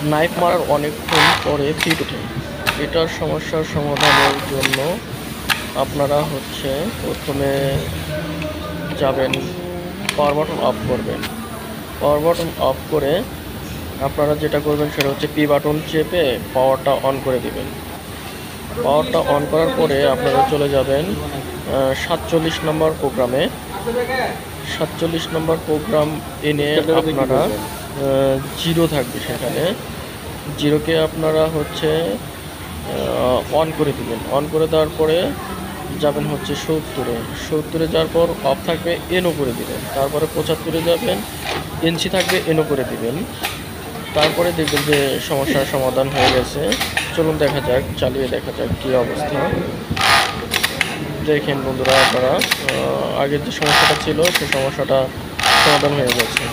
Knife মারার অনেকক্ষণ পরে ফিট ওঠে। এটার সমস্যার সমাধানের জন্য আপনারা প্রথমে যাবেন, পাওয়ার বাটন অফ করবেন। পাওয়ার বাটন অফ করে আপনারা যেটা করবেন সেটা হচ্ছে পি বাটন চেপে পাওয়ারটা অন করে দিবেন। পাওয়ারটা অন করার পরে আপনারা চলে যাবেন 47 নম্বর প্রোগ্রামে। 47 নম্বর প্রোগ্রাম এনে আপনারা জিরো থাকবে সেখানে, জিরোকে আপনারা অন করে দিবেন। অন করে দেওয়ার পরে যাবেন 70-এ যাওয়ার পর অফ থাকবে এনও করে দিবেন। তারপরে 75-এ যাবেন, এনসি থাকবে এনও করে দিবেন। তারপরে দেখবেন যে সমস্যার সমাধান হয়ে গেছে। চলুন দেখা যাক, চালিয়ে দেখা যাক কী অবস্থা। দেখেন বন্ধুরা, আপনারা আগের যে সমস্যাটা ছিল সেই সমস্যাটা সমাধান হয়ে গেছে।